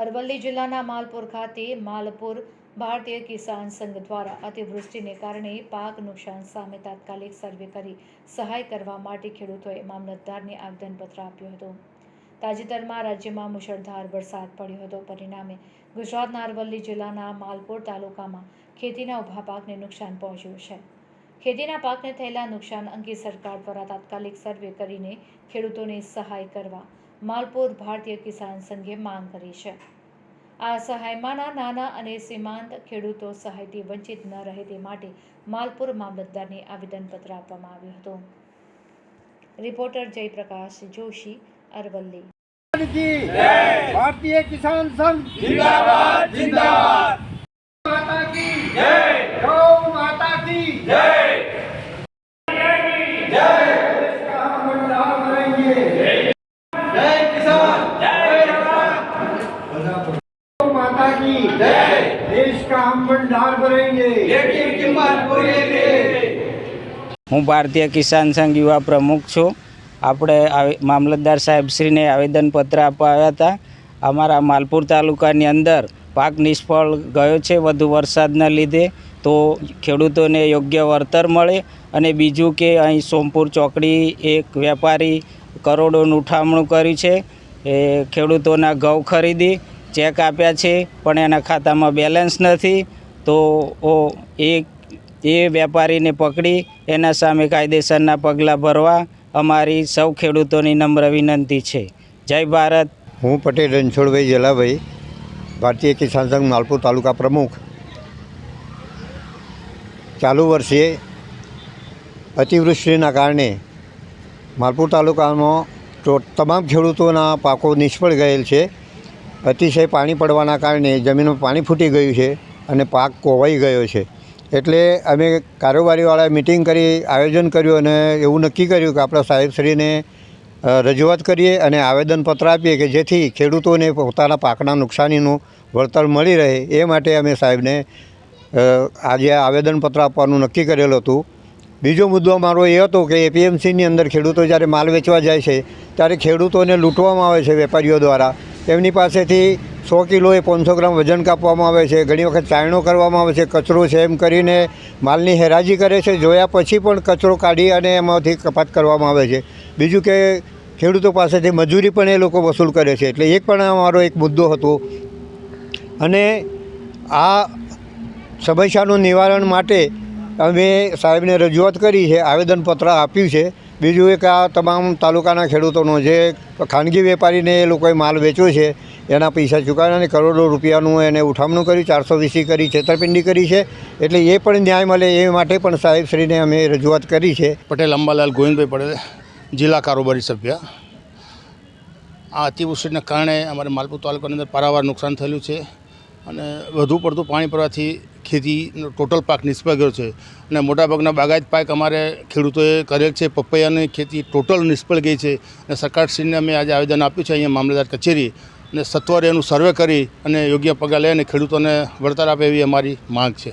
અરવલ્લી જિલ્લાના માલપુર ખાતે માલપુર ભારતીય કિસાન સંઘ દ્વારા અતિવૃષ્ટિને કારણે પાક નુકસાન સામે તાત્કાલિક સર્વે કરી સહાય કરવા માટે ખેડૂતોએ મામલતદારને આવેદનપત્ર આપ્યું હતું। તાજેતરમાં રાજ્યમાં મુશળધાર વરસાદ પડ્યો હતો। પરિણામે ગુજરાતના અરવલ્લી જિલ્લાના માલપુર તાલુકામાં ખેતીના ઊભા પાકને નુકસાન પહોંચ્યું છે। ખેતીના પાકને થયેલા નુકસાન અંગે સરકાર દ્વારા તાત્કાલિક સર્વે કરીને ખેડૂતોને સહાય કરવા માલપુર ભારતીય કિસાન સંઘે માંગ કરી છે। આ સહાયમાંના નાના અને સીમાંત ખેડૂતો સહાયથી વંચિત ન રહે તે માટે માલપુર મામલતદારને આવેદનપત્ર આપવામાં આવ્યું હતું। રિપોર્ટર જયપ્રકાશ જોશી, અરવલ્લી। भारतीय किसान संघ जिंदाबाद जिंदाबाद। माता की जय, गौ माता की जय, जय का हम बलिदान करेंगे। जय किसान, जय गौ माता की जय, देश का हम बलिदान करेंगे। लेकिन कीमत पूरी। हूँ भारतीय किसान संघ युवा प्रमुख छूँ। આપણે મામલતદાર સાહેબશ્રીને આવેદનપત્ર આપવા આવ્યા હતા। અમારા માલપુર તાલુકાની અંદર પાક નિષ્ફળ ગયો છે વધુ વરસાદના લીધે, તો ખેડૂતોને યોગ્ય વળતર મળે। અને બીજું કે અહીં સોમપુર ચોકડી એક વેપારી કરોડોનું ઉઠામણું કર્યું છે। એ ખેડૂતોના ઘઉં ખરીદી ચેક આપ્યા છે પણ એના ખાતામાં બેલેન્સ નથી, તો એ વેપારીને પકડી એના સામે કાયદેસરના પગલાં ભરવા અમારી સૌ ખેડૂતોની નમ્ર વિનંતી છે। જય ભારત। હું પટેલ રણછોડભાઈ જલાભાઈ, ભારતીય કિસાન સંઘ માલપુર તાલુકા પ્રમુખ। ચાલુ વર્ષે અતિવૃષ્ટિના કારણે માલપુર તાલુકામાં તમામ ખેડૂતોના પાકો નિષ્ફળ ગયેલ છે। અતિશય પાણી પડવાના કારણે જમીનમાં પાણી ફૂટી ગયું છે અને પાક કોવાઈ ગયો છે। એટલે અમે કારોબારીવાળાએ મિટિંગ કરી આયોજન કર્યું અને એવું નક્કી કર્યું કે આપણા સાહેબશ્રીને રજૂઆત કરીએ અને આવેદનપત્ર આપીએ કે જેથી ખેડૂતોને પોતાના પાકના નુકસાનીનું વળતર મળી રહે। એ માટે અમે સાહેબને આજે આવેદનપત્ર આપવાનું નક્કી કરેલું હતું। બીજો મુદ્દો અમારો એ હતો કે એપીએમસીની અંદર ખેડૂતો જ્યારે માલ વેચવા જાય છે ત્યારે ખેડૂતોને લૂંટવામાં આવે છે વેપારીઓ દ્વારા। એમની પાસેથી 100 કિલોએ 500 ગ્રામ વજન કાપવામાં આવે છે, ઘણી વખત ચાયણો કરવામાં આવે છે, કચરો છે એમ કરીને માલની હેરાજી કરે છે। જોયા પછી પણ કચરો કાઢી અને એમાંથી કપાત કરવામાં આવે છે। બીજું કે ખેડૂતો પાસેથી મજૂરી પણ એ લોકો વસૂલ કરે છે। એટલે એક પણ અમારો એક મુદ્દો હતો અને આ સમસ્યાનું નિવારણ માટે અમે સાહેબને રજૂઆત કરી છે, આવેદનપત્ર આપ્યું છે। બીજું એક આ તમામ તાલુકાના ખેડૂતોનો જે ખાનગી વેપારીને એ લોકોએ માલ વેચ્યો છે એના પૈસા ચૂકવ્યા અને કરોડો રૂપિયાનું એને ઉઠામણું કર્યું, 420 કરી, છેતરપિંડી કરી છે। એટલે એ પણ ન્યાય મળે એ માટે પણ સાહેબશ્રીને અમે રજૂઆત કરી છે। પટેલ અંબાલાલ ગોવિંદભાઈ પટેલ, જિલ્લા કારોબારી સભ્ય। આ અતિવૃષ્ટિના કારણે અમારે માલપુર તાલુકાની અંદર પારાવાર નુકસાન થયેલું છે અને વધુ પડતું પાણી પડવાથી ખેતીનો ટોટલ પાક નિષ્ફળ ગયો છે અને મોટાભાગના બાગાયત પાક અમારે ખેડૂતોએ કરેલ છે। પપૈયાની ખેતી ટોટલ નિષ્ફળ ગઈ છે અને સરકારશ્રીને અમે આજે આવેદન આપ્યું છે અહીંયા મામલતદાર કચેરી, અને સત્વરે એનું સર્વે કરી અને યોગ્ય પગલાં લઈને ખેડૂતોને વળતર આપે એવી અમારી માંગ છે।